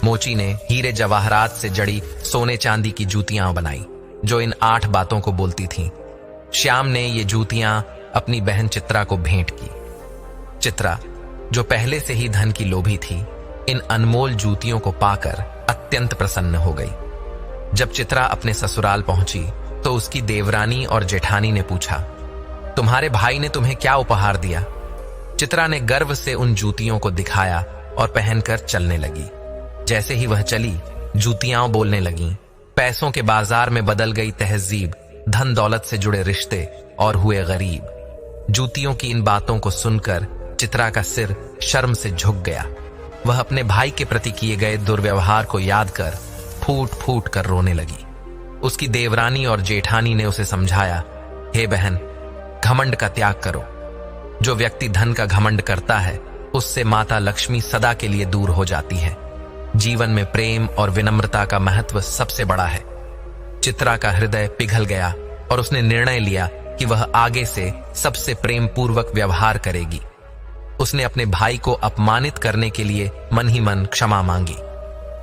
मोची ने हीरे जवाहरात से जड़ी सोने चांदी की जूतियां बनाई जो इन 8 बातों को बोलती थीं। श्याम ने ये जूतियां अपनी बहन चित्रा को भेंट की। चित्रा, जो पहले से ही धन की लोभी थी, इन अनमोल जूतियों को पाकर अत्यंत प्रसन्न हो गई। जब चित्रा अपने ससुराल पहुंची तो उसकी देवरानी और जेठानी ने पूछा, तुम्हारे भाई ने तुम्हें क्या उपहार दिया? चित्रा ने गर्व से उन जूतियों को दिखाया और पहनकर चलने लगी। जैसे ही वह चली, जूतियां बोलने लगीं। पैसों के बाजार में बदल गई तहजीब, धन दौलत से जुड़े रिश्ते और हुए गरीब। जूतियों की इन बातों को सुनकर चित्रा का सिर शर्म से झुक गया। वह अपने भाई के प्रति किए गए दुर्व्यवहार को याद कर फूट फूट कर रोने लगी। उसकी देवरानी और जेठानी ने उसे समझाया, हे बहन, घमंड का त्याग करो। जो व्यक्ति धन का घमंड करता है, उससे माता लक्ष्मी सदा के लिए दूर हो जाती है। जीवन में प्रेम और विनम्रता का महत्व सबसे बड़ा है। चित्रा का हृदय पिघल गया और उसने निर्णय लिया कि वह आगे से सबसे प्रेम पूर्वक व्यवहार करेगी। उसने अपने भाई को अपमानित करने के लिए मन ही मन क्षमा मांगी।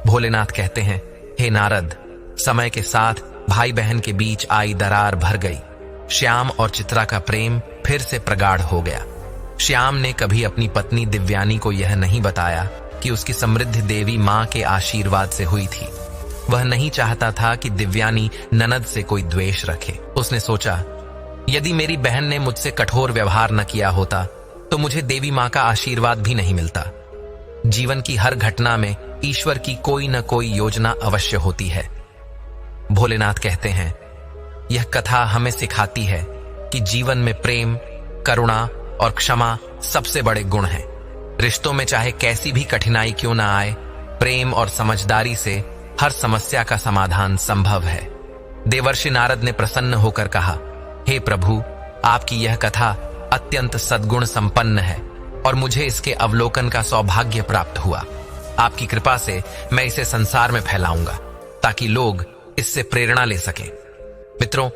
भोलेनाथ कहते हैं, हे नारद, समय के साथ भाई बहन के बीच आई दरार भर गई। श्याम और चित्रा का प्रेम फिर से प्रगाढ़ हो गया। श्याम ने कभी अपनी पत्नी दिव्यानी को यह नहीं बताया कि उसकी समृद्धि देवी मां के आशीर्वाद से हुई थी। वह नहीं चाहता था कि दिव्यानी ननद से कोई द्वेष रखे। उसने सोचा, यदि मेरी बहन ने मुझसे कठोर व्यवहार न किया होता तो मुझे देवी मां का आशीर्वाद भी नहीं मिलता। जीवन की हर घटना में ईश्वर की कोई न कोई योजना अवश्य होती है। भोलेनाथ कहते हैं, यह कथा हमें सिखाती है कि जीवन में प्रेम, करुणा और क्षमा सबसे बड़े गुण हैं। रिश्तों में चाहे कैसी भी कठिनाई क्यों ना आए, प्रेम और समझदारी से हर समस्या का समाधान संभव है। देवर्षि नारद ने प्रसन्न होकर कहा, हे प्रभु, आपकी यह कथा अत्यंत सद्गुण संपन्न है और मुझे इसके अवलोकन का सौभाग्य प्राप्त हुआ। आपकी कृपा से मैं इसे संसार में फैलाऊंगा ताकि लोग इससे प्रेरणा ले सकें। मित्रों,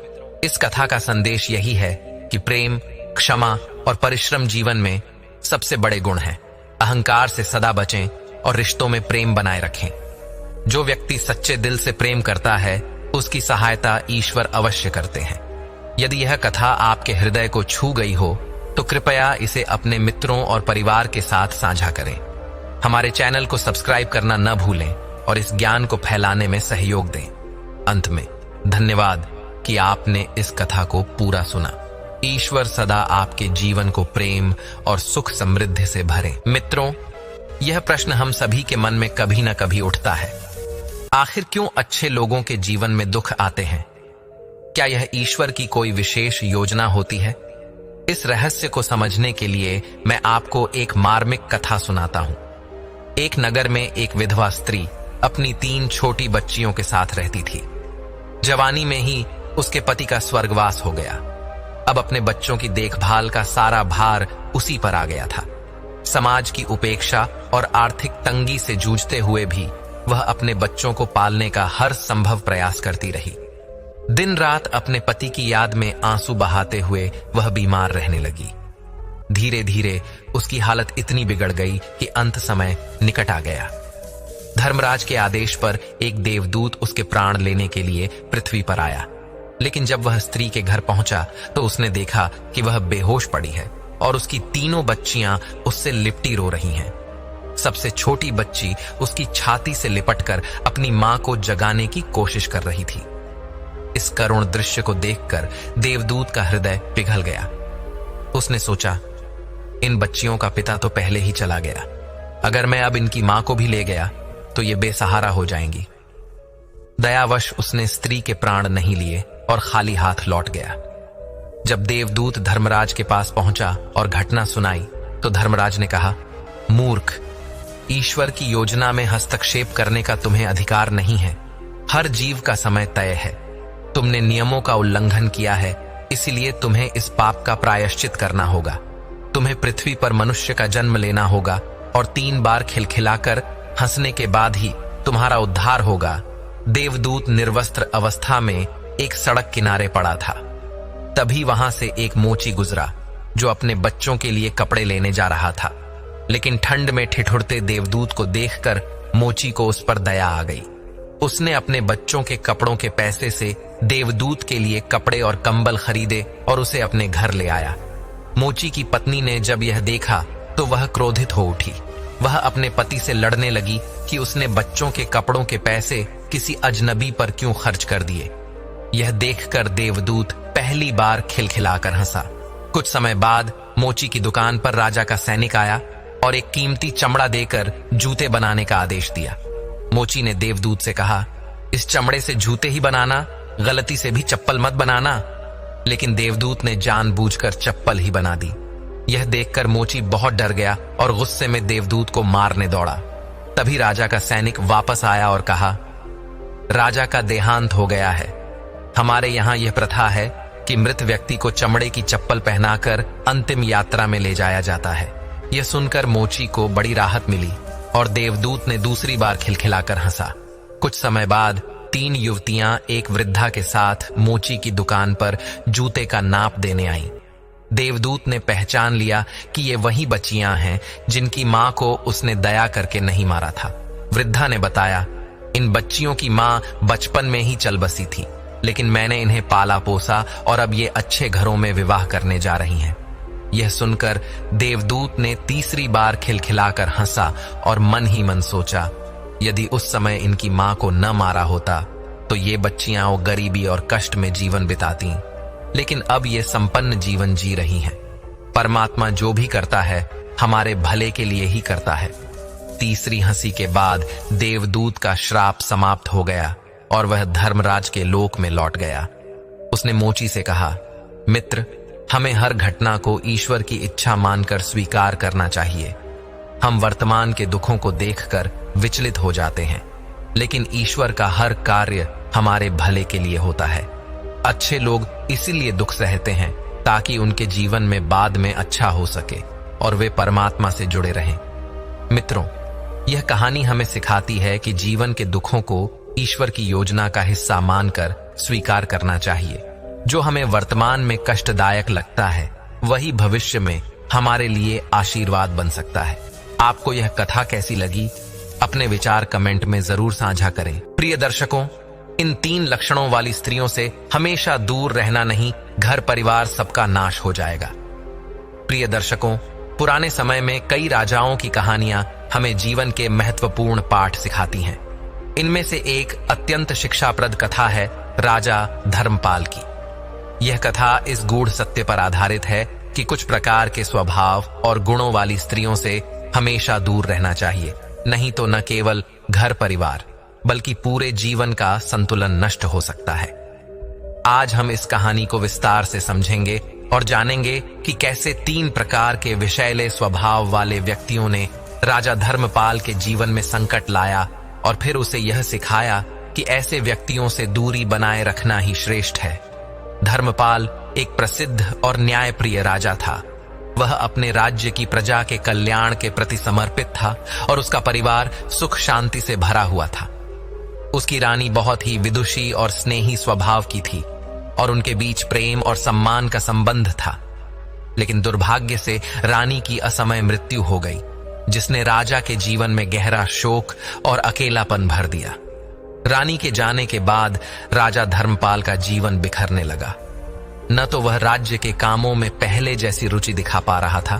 इस कथा का संदेश यही है कि प्रेम, क्षमा और परिश्रम जीवन में सबसे बड़े गुण हैं। अहंकार से सदा बचें और रिश्तों में प्रेम बनाए रखें। जो व्यक्ति सच्चे दिल से प्रेम करता है, उसकी सहायता ईश्वर अवश्य करते हैं। यदि यह कथा आपके हृदय को छू गई हो तो कृपया इसे अपने मित्रों और परिवार के साथ साझा करें। हमारे चैनल को सब्सक्राइब करना न भूलें और इस ज्ञान को फैलाने में सहयोग दें। अंत में धन्यवाद कि आपने इस कथा को पूरा सुना। ईश्वर सदा आपके जीवन को प्रेम और सुख समृद्धि से भरे। मित्रों, यह प्रश्न हम सभी के मन में कभी न कभी उठता है, आखिर क्यों अच्छे लोगों के जीवन में दुख आते हैं? क्या यह ईश्वर की कोई विशेष योजना होती है? इस रहस्य को समझने के लिए मैं आपको एक मार्मिक कथा सुनाता हूं। एक नगर में एक विधवा स्त्री अपनी 3 छोटी बच्चियों के साथ रहती थी। जवानी में ही उसके पति का स्वर्गवास हो गया। अब अपने बच्चों की देखभाल का सारा भार उसी पर आ गया था। समाज की उपेक्षा और आर्थिक तंगी से जूझते हुए भी वह अपने बच्चों को पालने का हर संभव प्रयास करती रही। दिन रात अपने पति की याद में आंसू बहाते हुए वह बीमार रहने लगी। धीरे धीरे उसकी हालत इतनी बिगड़ गई कि अंत समय निकट आ गया। धर्मराज के आदेश पर एक देवदूत उसके प्राण लेने के लिए पृथ्वी पर आया। लेकिन जब वह स्त्री के घर पहुंचा तो उसने देखा कि वह बेहोश पड़ी है और उसकी 3 बच्चियां उससे लिपटी रो रही हैं। सबसे छोटी बच्ची उसकी छाती से लिपटकर अपनी मां को जगाने की कोशिश कर रही थी। इस करुण दृश्य को देखकर देवदूत का हृदय पिघल गया। उसने सोचा, इन बच्चियों का पिता तो पहले ही चला गया। अगर मैं अब इनकी मां को भी ले गया तो ये बेसहारा हो जाएंगी। दयावश उसने स्त्री के प्राण नहीं लिए और खाली हाथ लौट गया। जब देवदूत धर्मराज के पास पहुंचा और घटना सुनाई तो धर्मराज ने कहा, मूर्ख, ईश्वर की योजना में हस्तक्षेप करने का तुम्हें अधिकार नहीं है। हर जीव का समय तय है। तुमने नियमों का उल्लंघन किया है, इसलिए तुम्हें इस पाप का प्रायश्चित करना होगा। तुम्हें पृथ्वी पर मनुष्य का जन्म लेना होगा और 3 बार खिलखिलाकर हंसने के बाद ही तुम्हारा उद्धार होगा। देवदूत निर्वस्त्र अवस्था में एक सड़क किनारे पड़ा था। तभी वहां से एक मोची गुजरा जो अपने बच्चों के लिए कपड़े लेने जा रहा था, लेकिन ठंड में ठिठुरते देवदूत को देखकर मोची को उस पर दया आ गई। उसने अपने बच्चों के कपड़ों के पैसे से देवदूत के लिए कपड़े और कंबल खरीदे और उसे अपने घर ले आया। मोची की पत्नी ने जब यह देखा तो वह क्रोधित हो उठी। वह अपने पति से लड़ने लगी कि उसने बच्चों के कपड़ों के पैसे किसी अजनबी पर क्यों खर्च कर दिए। यह देखकर देवदूत पहली बार खिलखिलाकर हंसा। कुछ समय बाद मोची की दुकान पर राजा का सैनिक आया और एक कीमती चमड़ा देकर जूते बनाने का आदेश दिया। मोची ने देवदूत से कहा, इस चमड़े से जूते ही बनाना, गलती से भी चप्पल मत बनाना। लेकिन देवदूत ने जानबूझकर चप्पल ही बना दी। यह देखकर मोची बहुत डर गया और गुस्से में देवदूत को मारने दौड़ा। तभी राजा का सैनिक वापस आया और कहा, राजा का देहांत हो गया है। हमारे यहाँ यह प्रथा है कि मृत व्यक्ति को चमड़े की चप्पल पहनाकर अंतिम यात्रा में ले जाया जाता है। यह सुनकर मोची को बड़ी राहत मिली और देवदूत ने दूसरी बार खिलखिलाकर हंसा। कुछ समय बाद 3 युवतियां एक वृद्धा के साथ मोची की दुकान पर जूते का नाप देने आईं। देवदूत ने पहचान लिया कि ये वही बच्चियां हैं जिनकी मां को उसने दया करके नहीं मारा था। वृद्धा ने बताया, इन बच्चियों की मां बचपन में ही चल बसी थी, लेकिन मैंने इन्हें पाला पोसा और अब ये अच्छे घरों में विवाह करने जा रही हैं। यह सुनकर देवदूत ने तीसरी बार खिलखिलाकर हंसा और मन ही मन सोचा, यदि उस समय इनकी मां को न मारा होता तो ये बच्चियां वो गरीबी और कष्ट में जीवन बिताती, लेकिन अब ये संपन्न जीवन जी रही हैं। परमात्मा जो भी करता है हमारे भले के लिए ही करता है। तीसरी हंसी के बाद देवदूत का श्राप समाप्त हो गया और वह धर्मराज के लोक में लौट गया। उसने मोची से कहा, मित्र, हमें हर घटना को ईश्वर की इच्छा मानकर स्वीकार करना चाहिए। हम वर्तमान के दुखों को देखकर विचलित हो जाते हैं, लेकिन ईश्वर का हर कार्य हमारे भले के लिए होता है। अच्छे लोग इसीलिए दुख सहते हैं ताकि उनके जीवन में बाद में अच्छा हो सके और वे परमात्मा से जुड़े रहें। मित्रों, यह कहानी हमें सिखाती है कि जीवन के दुखों को ईश्वर की योजना का हिस्सा मानकर स्वीकार करना चाहिए। जो हमें वर्तमान में कष्टदायक लगता है वही भविष्य में हमारे लिए आशीर्वाद बन सकता है। आपको यह कथा कैसी लगी? अपने विचार कमेंट में जरूर साझा करें। प्रिय दर्शकों, इन 3 लक्षणों वाली स्त्रियों से हमेशा दूर रहना नहीं, घर परिवार सबका नाश हो जाएगा। प्रिय दर्शकों, पुराने समय में कई राजाओं की कहानियां हमें जीवन के महत्वपूर्ण पाठ सिखाती हैं। इनमें से एक अत्यंत शिक्षाप्रद कथा है राजा धर्मपाल की। यह कथा इस गूढ़ सत्य पर आधारित है कि कुछ प्रकार के स्वभाव और गुणों वाली स्त्रियों से हमेशा दूर रहना चाहिए, नहीं तो न केवल घर परिवार बल्कि पूरे जीवन का संतुलन नष्ट हो सकता है। आज हम इस कहानी को विस्तार से समझेंगे और जानेंगे कि कैसे 3 प्रकार के विषैले स्वभाव वाले व्यक्तियों ने राजा धर्मपाल के जीवन में संकट लाया और फिर उसे यह सिखाया कि ऐसे व्यक्तियों से दूरी बनाए रखना ही श्रेष्ठ है। धर्मपाल एक प्रसिद्ध और न्यायप्रिय राजा था। वह अपने राज्य की प्रजा के कल्याण के प्रति समर्पित था और उसका परिवार सुख शांति से भरा हुआ था। उसकी रानी बहुत ही विदुषी और स्नेही स्वभाव की थी और उनके बीच प्रेम और सम्मान का संबंध था। लेकिन दुर्भाग्य से रानी की असमय मृत्यु हो गई, जिसने राजा के जीवन में गहरा शोक और अकेलापन भर दिया। रानी के जाने के बाद राजा धर्मपाल का जीवन बिखरने लगा। न तो वह राज्य के कामों में पहले जैसी रुचि दिखा पा रहा था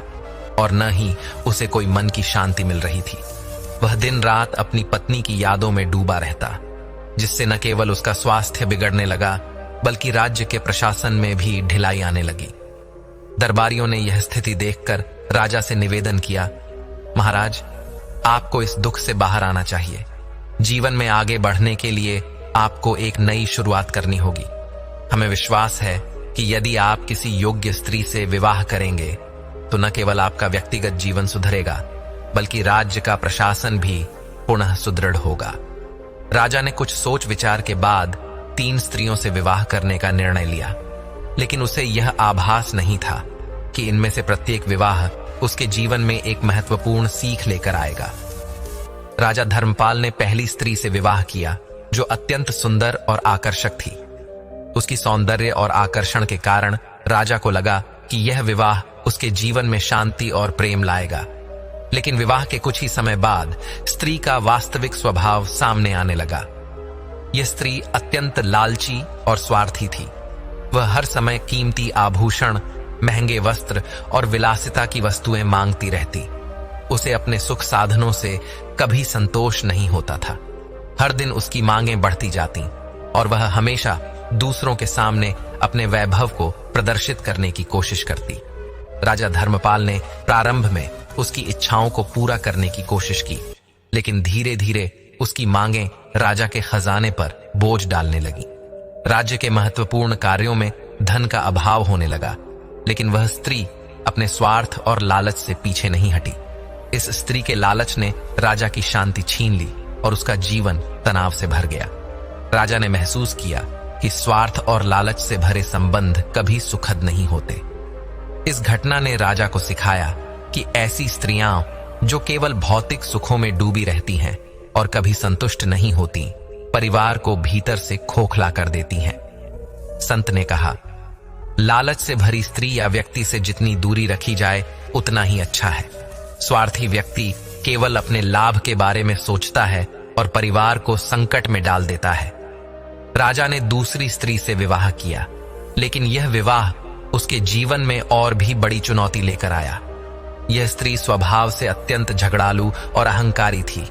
और न ही उसे कोई मन की शांति मिल रही थी। वह दिन रात अपनी पत्नी की यादों में डूबा रहता, जिससे न केवल उसका स्वास्थ्य बिगड़ने लगा बल्कि राज्य के प्रशासन में भी ढिलाई आने लगी। दरबारियों ने यह स्थिति देखकर राजा से निवेदन किया, महाराज, आपको इस दुख से बाहर आना चाहिए। जीवन में आगे बढ़ने के लिए आपको एक नई शुरुआत करनी होगी। हमें विश्वास है कि यदि आप किसी योग्य स्त्री से विवाह करेंगे तो न केवल आपका व्यक्तिगत जीवन सुधरेगा बल्कि राज्य का प्रशासन भी पुनः सुदृढ़ होगा। राजा ने कुछ सोच विचार के बाद 3 स्त्रियों से विवाह करने का निर्णय लिया, लेकिन उसे यह आभास नहीं था कि इनमें से प्रत्येक विवाह उसके जीवन में एक महत्वपूर्ण सीख लेकर आएगा। राजा धर्मपाल ने पहली स्त्री से विवाह किया जो अत्यंत सुंदर और आकर्षक थी। उसकी सौंदर्य और आकर्षण के कारण राजा को लगा कि यह विवाह उसके जीवन में शांति और प्रेम लाएगा। लेकिन विवाह के कुछ ही समय बाद स्त्री का वास्तविक स्वभाव सामने आने लगा। यह स्त्री अत्यंत लालची और स्वार्थी थी। वह हर समय कीमती आभूषण, महंगे वस्त्र और विलासिता की वस्तुएं मांगती रहती। उसे अपने सुख साधनों से कभी संतोष नहीं होता था। हर दिन उसकी मांगें बढ़ती जाती और वह हमेशा दूसरों के सामने अपने वैभव को प्रदर्शित करने की कोशिश करती। राजा धर्मपाल ने प्रारंभ में उसकी इच्छाओं को पूरा करने की कोशिश की, लेकिन धीरे धीरे उसकी मांगें राजा के खजाने पर बोझ डालने लगी। राज्य के महत्वपूर्ण कार्यों में धन का अभाव होने लगा, लेकिन वह स्त्री अपने स्वार्थ और लालच से पीछे नहीं हटी। इस स्त्री के लालच ने राजा की शांति छीन ली और उसका जीवन तनाव से भर गया। राजा ने महसूस किया कि स्वार्थ और लालच से भरे संबंध कभी सुखद नहीं होते। इस घटना ने राजा को सिखाया कि ऐसी स्त्रियां जो केवल भौतिक सुखों में डूबी रहती हैं और कभी संतुष्ट नहीं होती, परिवार को भीतर से खोखला कर देती हैं। संत ने कहा, लालच से भरी स्त्री या व्यक्ति से जितनी दूरी रखी जाए उतना ही अच्छा है। स्वार्थी व्यक्ति केवल अपने लाभ के बारे में सोचता है और परिवार को संकट में डाल देता है। राजा ने दूसरी स्त्री से विवाह किया, लेकिन यह विवाह उसके जीवन में और भी बड़ी चुनौती लेकर आया। यह स्त्री स्वभाव से अत्यंत झगड़ालू और अहंकारी थी।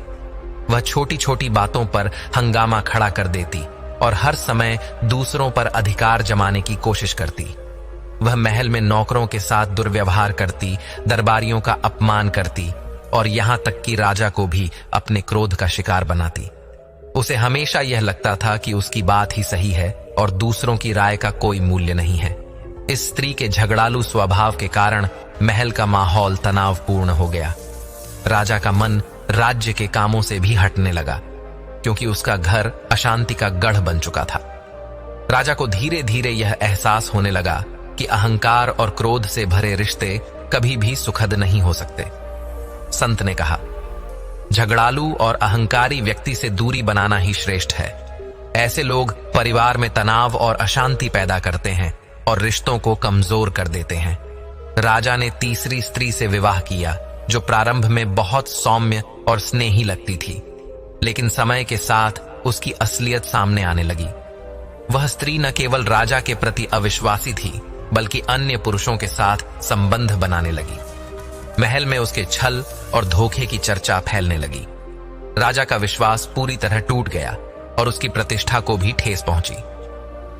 वह छोटी छोटी बातों पर हंगामा खड़ा कर देती और हर समय दूसरों पर अधिकार जमाने की कोशिश करती। वह महल में नौकरों के साथ दुर्व्यवहार करती, दरबारियों का अपमान करती और यहां तक कि राजा को भी अपने क्रोध का शिकार बनाती। उसे हमेशा यह लगता था कि उसकी बात ही सही है और दूसरों की राय का कोई मूल्य नहीं है। इस स्त्री के झगड़ालू स्वभाव के कारण महल का माहौल तनावपूर्ण हो गया। राजा का मन राज्य के कामों से भी हटने लगा, क्योंकि उसका घर अशांति का गढ़ बन चुका था। राजा को धीरे धीरे यह एहसास होने लगा कि अहंकार और क्रोध से भरे रिश्ते कभी भी सुखद नहीं हो सकते। संत ने कहा, झगड़ालू और अहंकारी व्यक्ति से दूरी बनाना ही श्रेष्ठ है। ऐसे लोग परिवार में तनाव और अशांति पैदा करते हैं और रिश्तों को कमजोर कर देते हैं। राजा ने तीसरी स्त्री से विवाह किया, जो प्रारंभ में बहुत सौम्य और स्नेही लगती थी, लेकिन समय के साथ उसकी असलियत सामने आने लगी। वह स्त्री न केवल राजा के प्रति अविश्वासी थी, बल्कि अन्य पुरुषों के साथ संबंध बनाने लगी। महल में उसके छल और धोखे की चर्चा फैलने लगी। राजा का विश्वास पूरी तरह टूट गया और उसकी प्रतिष्ठा को भी ठेस पहुंची।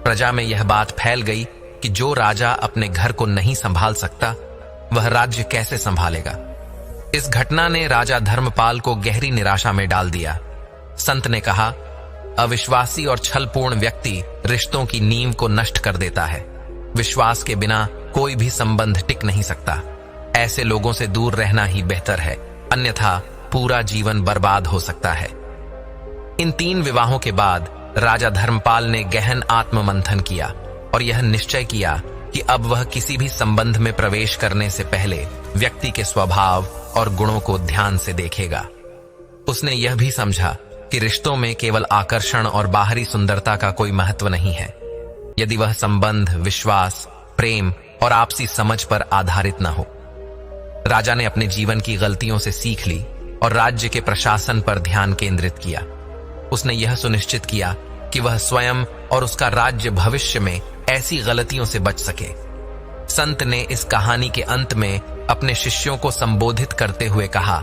प्रजा में यह बात फैल गई कि जो राजा अपने घर को नहीं संभाल सकता, वह राज्य कैसे संभालेगा। इस घटना ने राजा धर्मपाल को गहरी निराशा में डाल दिया। संत ने कहा, अविश्वासी और छलपूर्ण व्यक्ति रिश्तों की नींव को नष्ट कर देता है। विश्वास के बिना कोई भी संबंध टिक नहीं सकता। ऐसे लोगों से दूर रहना ही बेहतर है, अन्यथा पूरा जीवन बर्बाद हो सकता है। इन 3 विवाहों के बाद राजा धर्मपाल ने गहन आत्ममंथन किया और यह निश्चय किया कि अब वह किसी भी संबंध में प्रवेश करने से पहले व्यक्ति के स्वभाव और गुणों को ध्यान से देखेगा। उसने यह भी समझा कि रिश्तों में केवल आकर्षण और बाहरी सुंदरता का कोई महत्व नहीं है, यदि वह संबंध विश्वास, प्रेम और आपसी समझ पर आधारित न हो। राजा ने अपने जीवन की गलतियों से सीख ली और राज्य के प्रशासन पर ध्यान केंद्रित किया। उसने यह सुनिश्चित किया कि वह स्वयं और उसका राज्य भविष्य में ऐसी गलतियों से बच सके। संत ने इस कहानी के अंत में अपने शिष्यों को संबोधित करते हुए कहा,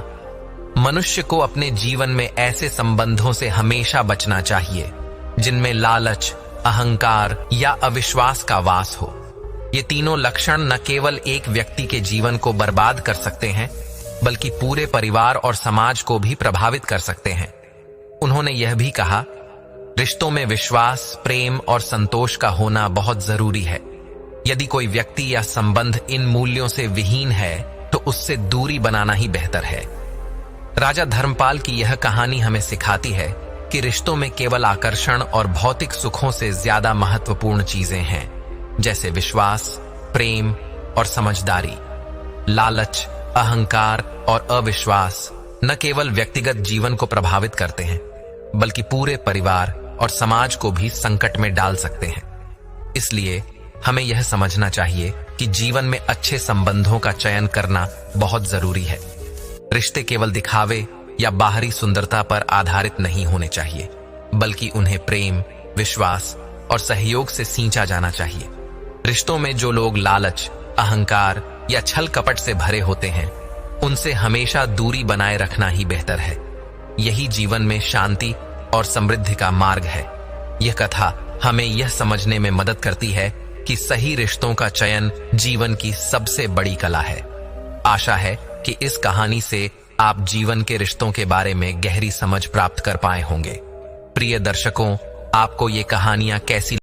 मनुष्य को अपने जीवन में ऐसे संबंधों से हमेशा बचना चाहिए जिनमें लालच, अहंकार या अविश्वास का वास हो। ये तीनों लक्षण न केवल एक व्यक्ति के जीवन को बर्बाद कर सकते हैं, बल्कि पूरे परिवार और समाज को भी प्रभावित कर सकते हैं। उन्होंने यह भी कहा, रिश्तों में विश्वास, प्रेम और संतोष का होना बहुत जरूरी है। यदि कोई व्यक्ति या संबंध इन मूल्यों से विहीन है तो उससे दूरी बनाना ही बेहतर है। राजा धर्मपाल की यह कहानी हमें सिखाती है कि रिश्तों में केवल आकर्षण और भौतिक सुखों से ज्यादा महत्वपूर्ण चीजें हैं, जैसे विश्वास, प्रेम और समझदारी। लालच, अहंकार और अविश्वास न केवल व्यक्तिगत जीवन को प्रभावित करते हैं, बल्कि पूरे परिवार और समाज को भी संकट में डाल सकते हैं। इसलिए हमें यह समझना चाहिए कि जीवन में अच्छे संबंधों का चयन करना बहुत जरूरी है। रिश्ते केवल दिखावे या बाहरी सुंदरता पर आधारित नहीं होने चाहिए, बल्कि उन्हें प्रेम, विश्वास और सहयोग से सींचा जाना चाहिए। रिश्तों में जो लोग लालच, अहंकार या छल कपट से भरे होते हैं, उनसे हमेशा दूरी बनाए रखना ही बेहतर है। यही जीवन में शांति और समृद्धि का मार्ग है। यह कथा हमें यह समझने में मदद करती है कि सही रिश्तों का चयन जीवन की सबसे बड़ी कला है। आशा है कि इस कहानी से आप जीवन के रिश्तों के बारे में गहरी समझ प्राप्त कर पाए होंगे। प्रिय दर्शकों, आपको ये कहानियां कैसी